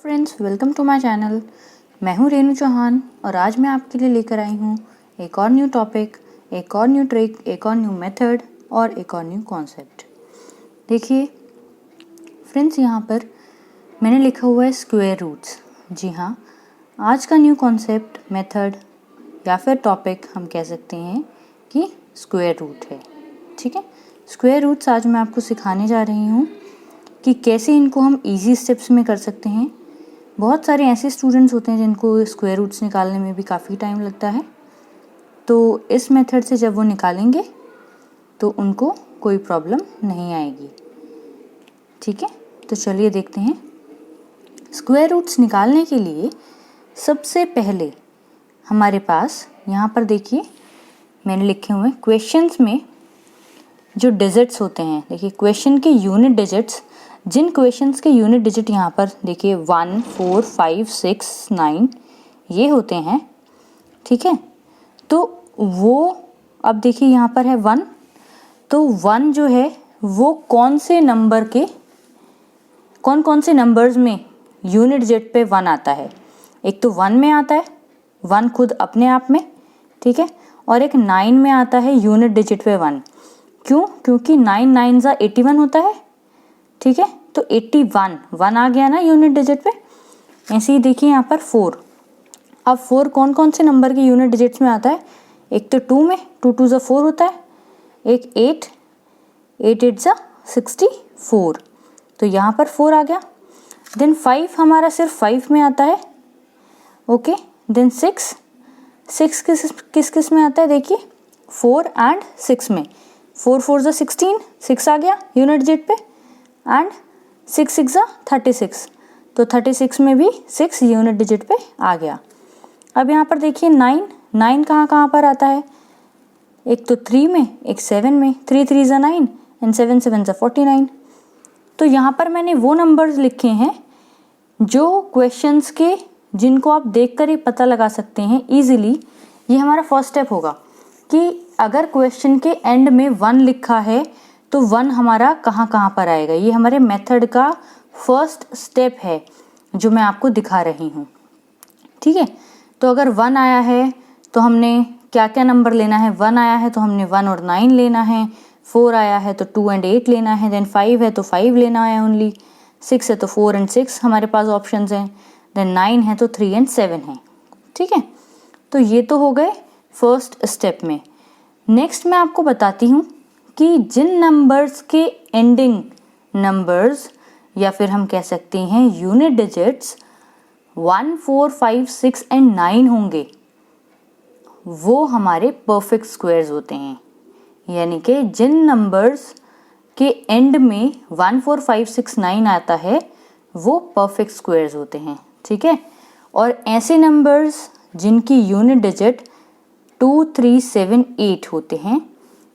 Friends, welcome to my channel. मैं हूं रेनू चौहान और आज मैं आपके लिए लेकर आई हूं एक और न्यू टॉपिक, एक और न्यू ट्रिक, एक और न्यू मेथड और एक और न्यू कॉन्सेप्ट। देखिए फ्रेंड्स, यहाँ पर मैंने लिखा हुआ है स्क्वायर रूट्स। जी हाँ, आज का न्यू कॉन्सेप्ट, मेथड या फिर टॉपिक हम कह सकते हैं कि स्क्वायर रूट है। ठीक है, स्क्वायर रूट्स आज मैं आपको सिखाने जा रही हूँ कि कैसे इनको हम इजी स्टेप्स में कर सकते हैं। बहुत सारे ऐसे स्टूडेंट्स होते हैं जिनको स्क्वायर रूट्स निकालने में भी काफ़ी टाइम लगता है, तो इस मेथड से जब वो निकालेंगे तो उनको कोई प्रॉब्लम नहीं आएगी। ठीक है, तो चलिए देखते हैं। स्क्वायर रूट्स निकालने के लिए सबसे पहले हमारे पास यहाँ पर देखिए मैंने लिखे हुए क्वेश्चंस में जो डिजिट्स होते हैं। देखिए क्वेश्चन के यूनिट डिजिट्स, जिन क्वेश्चंस के यूनिट डिजिट यहाँ पर देखिए 1, 4, 5, 6, 9 ये होते हैं। ठीक है, तो वो अब देखिए यहाँ पर है 1, तो 1 जो है वो कौन से नंबर के कौन से नंबर्स में यूनिट डिजिट पे 1 आता है। एक तो 1 में आता है, 1 खुद अपने आप में, ठीक है, और एक 9 में आता है यूनिट डिजिट पे 1। क्यों? क्योंकि 9 9 ज़ा 81 होता है। ठीक है, तो 81 1 आ गया ना यूनिट डिजिट पे। ऐसे ही देखिए यहाँ पर 4। अब 4 कौन कौन से नंबर के यूनिट डिजिट्स में आता है। एक तो 2 में, 2 2 ज़ा 4 होता है, एक 8 8 8 ज़ा 64, तो यहाँ पर 4 आ गया। देन 5 हमारा सिर्फ 5 में आता है। ओके, देन 6 किस किस में आता है। देखिए 4 एंड 6 में, 4 4 ज़ा 16, 6 आ गया यूनिट डिजिट पे, एंड 6 6 ज़ा 36, तो 36 में भी 6 यूनिट डिजिट पे आ गया। अब यहाँ पर देखिए 9 कहाँ पर आता है। एक तो 3 में, एक 7 में, 3 3 ज़ा 9 एंड 7 7 ज़ा 49। तो यहाँ पर मैंने वो नंबर्स लिखे हैं जो क्वेश्चंस के, जिनको आप देखकर ही पता लगा सकते हैं इजीली। ये हमारा फर्स्ट स्टेप होगा कि अगर क्वेश्चन के एंड में 1 लिखा है तो 1 हमारा कहाँ पर आएगा। ये हमारे मेथड का फर्स्ट स्टेप है जो मैं आपको दिखा रही हूँ। ठीक है, तो अगर 1 आया है तो हमने क्या क्या नंबर लेना है। 1 आया है तो हमने 1 और 9 लेना है। 4 आया है तो 2 एंड 8 लेना है। देन 5 है तो 5 लेना है ओनली। 6 है तो 4 एंड 6 हमारे पास ऑप्शंस हैं। देन 9 है तो 3 एंड 7 है। ठीक है, तो ये तो हो गए फर्स्ट स्टेप में। नेक्स्ट मैं आपको बताती हूँ कि जिन नंबर्स के एंडिंग नंबर्स या फिर हम कह सकते हैं यूनिट डिजिट्स 1, 4, 5, 6 एंड 9 होंगे, वो हमारे परफेक्ट स्क्वायर्स होते हैं। यानी कि जिन नंबर्स के एंड में 1, 4, 5, 6, 9 आता है वो परफेक्ट स्क्वायर्स होते हैं। ठीक है, और ऐसे नंबर्स जिनकी यूनिट डिजिट 2, 3, 7, 8 होते हैं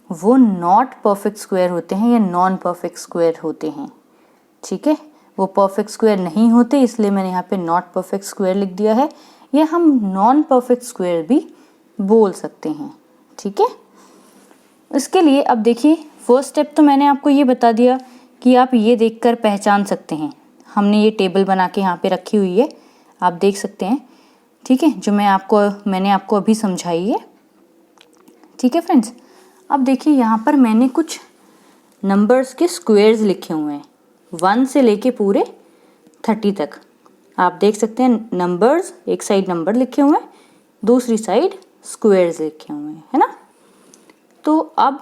वो नॉट परफेक्ट स्क्वायर होते हैं या नॉन परफेक्ट स्क्वायर होते हैं। ठीक है, वो परफेक्ट स्क्वायर नहीं होते, इसलिए मैंने यहाँ पे नॉट परफेक्ट स्क्वायर लिख दिया है, या हम नॉन परफेक्ट स्क्वायर भी बोल सकते हैं। ठीक है, इसके लिए अब देखिए फर्स्ट स्टेप तो मैंने आपको ये बता दिया कि आप ये देखकर पहचान सकते हैं। हमने ये टेबल बना के यहाँ पे रखी हुई है, आप देख सकते हैं। ठीक है, जो मैंने आपको अभी समझाई है। ठीक है फ्रेंड्स, अब देखिए यहाँ पर मैंने कुछ नंबर्स के स्क्वायर्स लिखे हुए हैं 1 से लेके पूरे 30 तक। आप देख सकते हैं नंबर्स, एक साइड नंबर लिखे हुए हैं, दूसरी साइड स्क्वायर्स लिखे हुए हैं, है ना। तो अब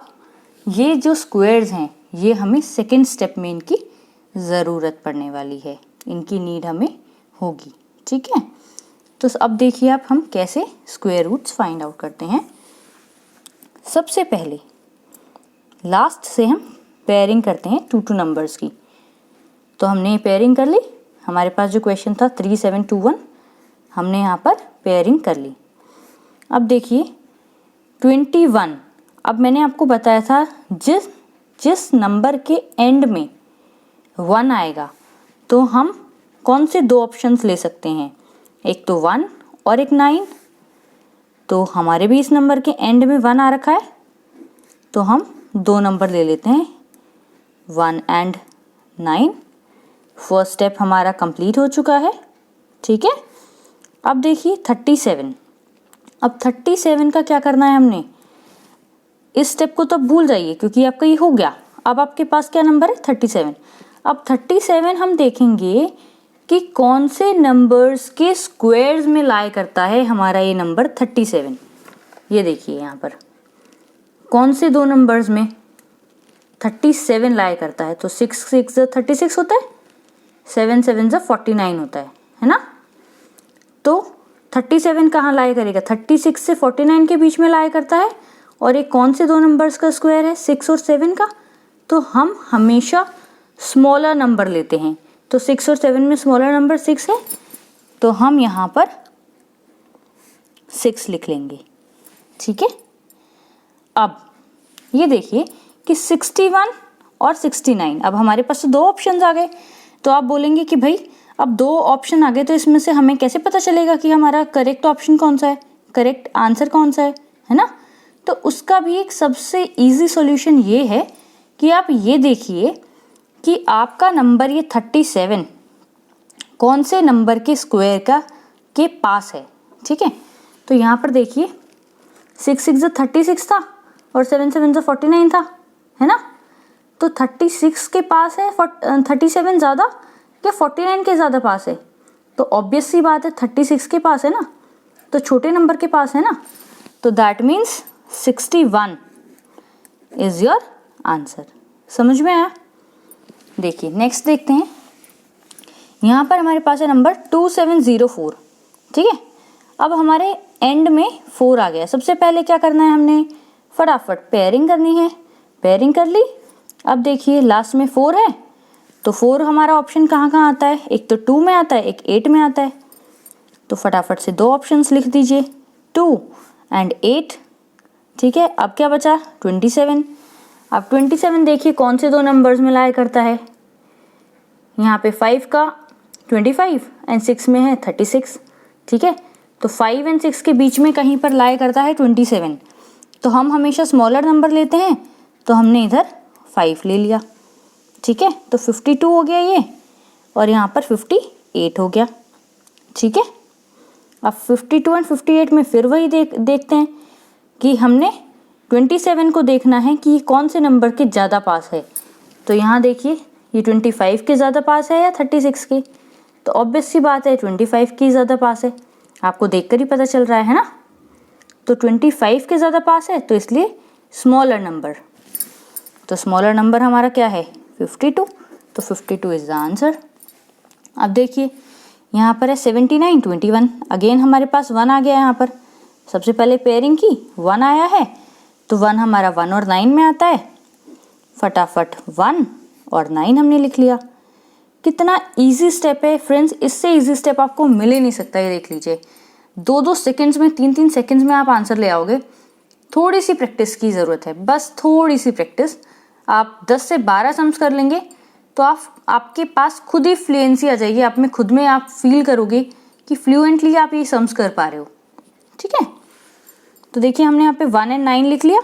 ये जो स्क्वायर्स हैं ये हमें सेकंड स्टेप में इनकी ज़रूरत पड़ने वाली है, इनकी नीड हमें होगी। ठीक है, तो अब देखिए आप हम कैसे स्क्वायर रूट्स फाइंड आउट करते हैं। सबसे पहले लास्ट से हम पेयरिंग करते हैं 2 2 नंबर्स की। तो हमने पेयरिंग कर ली, हमारे पास जो क्वेश्चन था 3 7 2 1, हमने यहाँ पर पेयरिंग कर ली। अब देखिए 21, अब मैंने आपको बताया था जिस नंबर के एंड में 1 आएगा तो हम कौन से 2 ऑप्शंस ले सकते हैं, एक तो 1 और एक 9। तो हमारे भी इस नंबर के एंड में 1 आ रखा है, तो हम 2 नंबर ले लेते हैं 1 एंड 9। फर्स्ट स्टेप हमारा कंप्लीट हो चुका है। ठीक है। अब देखिए 37। अब 37 का क्या करना है हमने, इस स्टेप को तो भूल जाइए क्योंकि आपका ये हो गया। अब आपके पास क्या नंबर है 37। अब 37 हम देखेंगे कि कौन से नंबर्स के स्क्वायर्स में लाई करता है हमारा ये नंबर 37। ये देखिए यहाँ पर कौन से दो नंबर्स में 37 लाई करता है। तो 6 6 36 होता है, 7 7 49 होता है ना। तो 37 कहाँ लाई करेगा, 36 से 49 के बीच में लाई करता है। और ये कौन से दो नंबर्स का स्क्वायर है, 6 और 7 का। तो हम हमेशा स्मॉलर नंबर लेते हैं। तो 6 और 7 में स्मॉलर नंबर 6 है, तो हम यहाँ पर 6 लिख लेंगे, ठीक है। अब ये देखिए कि 61 और 69, अब हमारे पास तो दो ऑप्शन आ गए। तो आप बोलेंगे कि भाई अब दो ऑप्शन आ गए तो इसमें से हमें कैसे पता चलेगा कि हमारा करेक्ट ऑप्शन कौन सा है, करेक्ट आंसर कौन सा है ना। तो उसका भी एक सबसे इजी सॉल्यूशन ये है कि आप ये देखिए कि आपका नंबर ये 37 कौन से नंबर के स्क्वायर के पास है, ठीक है। तो यहाँ पर देखिए 6 6 36 था और 7 7 49 था, है ना। तो 36 के पास है 37 ज़्यादा या 49 के ज़्यादा पास है। तो ऑब्वियस सी बात है 36 के पास है ना, तो छोटे नंबर के पास है ना। तो that means 61 is your answer. समझ में आया। देखिए नेक्स्ट देखते हैं। यहाँ पर हमारे पास है नंबर 2704, ठीक है। अब हमारे एंड में 4 आ गया। सबसे पहले क्या करना है, हमने फटाफट पेयरिंग करनी है। पेयरिंग कर ली। अब देखिए लास्ट में 4 है, तो 4 हमारा ऑप्शन कहाँ कहाँ आता है, एक तो 2 में आता है, एक 8 में आता है। तो फटाफट से दो ऑप्शंस लिख दीजिए, 2 एंड 8, ठीक है। अब क्या बचा 27। अब 27 देखिए कौन से दो नंबर्स में लाया करता है। यहाँ पे 5 का 25 एंड 6 में है 36, ठीक है। तो 5 एंड 6 के बीच में कहीं पर लाया करता है 27। तो हम हमेशा स्मॉलर नंबर लेते हैं, तो हमने इधर 5 ले लिया, ठीक है। तो 52 हो गया ये, और यहाँ पर 58 हो गया, ठीक है। अब 52 एंड 58 में फिर वही देखते हैं कि हमने 27 को देखना है कि कौन से नंबर के ज़्यादा पास है। तो यहाँ देखिए ये 25 के ज़्यादा पास है या 36 के। तो ऑब्वियस सी बात है 25 की ज़्यादा पास है, आपको देखकर ही पता चल रहा है ना। तो 25 के ज़्यादा पास है, तो इसलिए स्मॉलर नंबर। तो स्मॉलर नंबर हमारा क्या है 52। तो 52 इज़ द आंसर। अब देखिए यहाँ पर है 79 21। अगेन हमारे पास 1 आ गया। यहाँ पर सबसे पहले पेयरिंग की, 1 आया है, तो 1 हमारा 1 और 9 में आता है। फटाफट 1 और 9 हमने लिख लिया। कितना इजी स्टेप है फ्रेंड्स, इससे इजी स्टेप आपको मिल ही नहीं सकता। ये देख लीजिए 2-2 सेकंड्स में, 3-3 सेकंड्स में आप आंसर ले आओगे। थोड़ी सी प्रैक्टिस की ज़रूरत है, बस थोड़ी सी प्रैक्टिस। आप 10 से 12 सम्स कर लेंगे तो आपके पास खुद ही फ्लुएंसी आ जाएगी। आप में खुद में आप फील करोगे कि फ्लुएंटली आप ये सम्स कर पा रहे हो, ठीक है। तो देखिए हमने यहाँ पे 1 एंड 9 लिख लिया।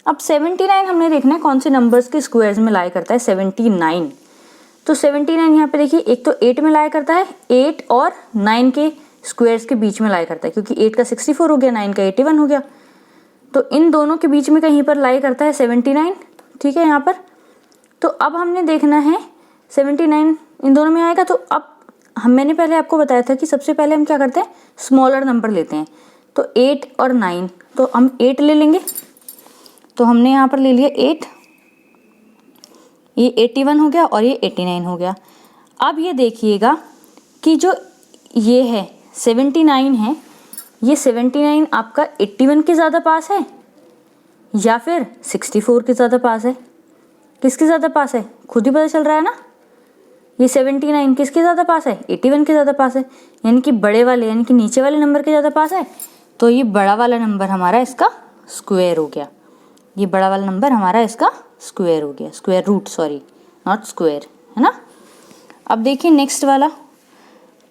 अब 79 हमने देखना है कौन से नंबर्स के स्क्वायर्स में लाया करता है 79। तो 79 यहाँ पे देखिए एक तो 8 में लाया करता है, 8 और 9 के स्क्वायर्स के बीच में लाया करता है, क्योंकि 8 का 64 हो गया, 9 का 81 हो गया। तो इन दोनों के बीच में कहीं पर लाया करता है 79, ठीक है यहाँ पर। तो अब हमने देखना है 79 इन दोनों में आएगा। तो अब मैंने पहले आपको बताया था कि सबसे पहले हम क्या करते हैं, स्मॉलर नंबर लेते हैं। तो 8 और 9, तो हम 8 ले लेंगे। तो हमने यहाँ पर ले लिया 8, ये 81 हो गया और ये 89 हो गया। अब ये देखिएगा कि जो ये है 79 है, ये 79 आपका 81 के ज़्यादा पास है या फिर 64 के ज़्यादा पास है। किसके ज़्यादा पास है खुद ही पता चल रहा है ना। ये 79 किसके ज़्यादा पास है, 81 के ज़्यादा पास है, यानी कि बड़े वाले यानी कि नीचे वाले नंबर के ज़्यादा पास है। तो ये बड़ा वाला नंबर हमारा इसका स्क्वायर हो गया। ये बड़ा वाला नंबर हमारा इसका स्क्वायर हो गया, square root, sorry not square, है ना। अब देखिए नेक्स्ट वाला।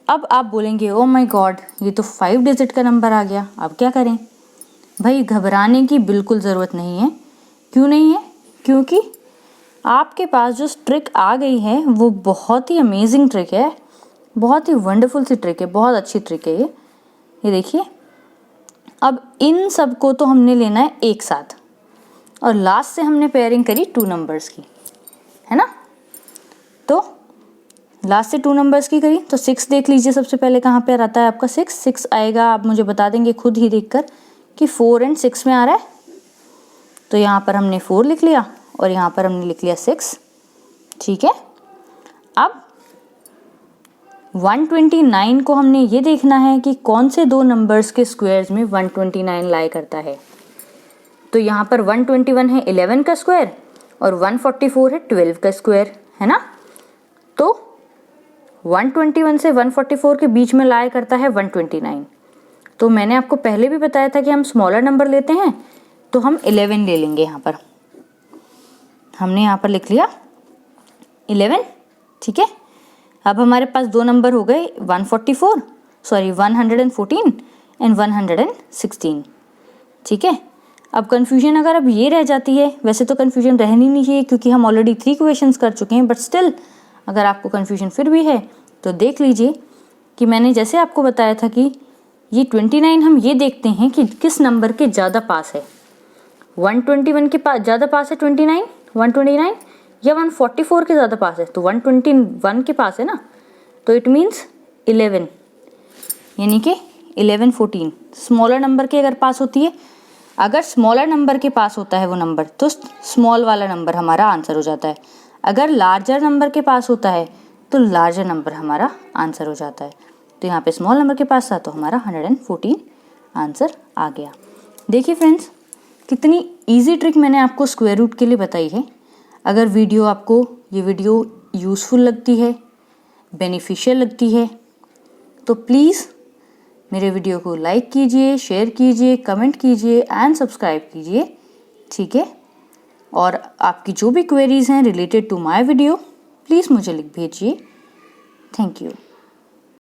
अब आप बोलेंगे ओ माय गॉड ये तो 5 डिजिट का नंबर आ गया, अब क्या करें। भाई घबराने की बिल्कुल ज़रूरत नहीं है। क्यों नहीं है, क्योंकि आपके पास जो ट्रिक आ गई है वो बहुत ही अमेजिंग ट्रिक है। बहुत ही वंडरफुल सी ट्रिक है, बहुत अच्छी ट्रिक है ये देखिए। अब इन सब को तो हमने लेना है एक साथ, और लास्ट से हमने पेयरिंग करी 2 नंबर्स की, है ना। तो लास्ट से 2 नंबर्स की करी, तो 6 देख लीजिए सबसे पहले कहाँ पे आता है आपका 6 आएगा, आप मुझे बता देंगे खुद ही देखकर कि 4 और 6 में आ रहा है। तो यहाँ पर हमने 4 लिख लिया और यहाँ पर हमने लिख लिया 6, ठीक है। अब 129 को हमने ये देखना है कि कौन से 2 नंबर्स के स्क्वायर्स में 129 लाई करता है। तो यहाँ पर 121 है 11 का स्क्वायर और 144 है 12 का स्क्वायर, है ना। तो 121 से 144 के बीच में लाई करता है 129। तो मैंने आपको पहले भी बताया था कि हम स्मॉलर नंबर लेते हैं, तो हम 11 ले लेंगे। यहाँ पर हमने यहाँ पर लिख लिया 11, ठीक है। अब हमारे पास 2 नंबर हो गए 114 एंड 116, ठीक है। अब कन्फ्यूजन अगर अब ये रह जाती है, वैसे तो कन्फ्यूजन रहनी नहीं चाहिए क्योंकि हम ऑलरेडी 3 क्वेश्चंस कर चुके हैं, बट स्टिल अगर आपको कन्फ्यूजन फिर भी है तो देख लीजिए कि मैंने जैसे आपको बताया था कि ये 29 हम ये देखते हैं कि किस नंबर के ज़्यादा पास है। 121 के पास ज़्यादा पास है 129 या 144 के ज़्यादा पास है, तो 121 के पास है ना, तो इट मीन्स 11, यानी कि 11 14 स्मॉलर नंबर के अगर पास होती है, अगर स्मॉलर नंबर के पास होता है वो नंबर, तो स्मॉल वाला नंबर हमारा आंसर हो जाता है। अगर लार्जर नंबर के पास होता है तो लार्जर नंबर हमारा आंसर हो जाता है। तो यहाँ पे स्मॉल नंबर के पास था तो हमारा 114 आंसर आ गया। देखिए फ्रेंड्स, कितनी इजी ट्रिक मैंने आपको स्क्वायर रूट के लिए बताई है। अगर आपको ये वीडियो यूज़फुल लगती है, बेनिफिशियल लगती है, तो प्लीज़ मेरे वीडियो को लाइक कीजिए, शेयर कीजिए, कमेंट कीजिए एंड सब्सक्राइब कीजिए, ठीक है। और आपकी जो भी क्वेरीज हैं related to my video, please मुझे लिख भेजिए। Thank you.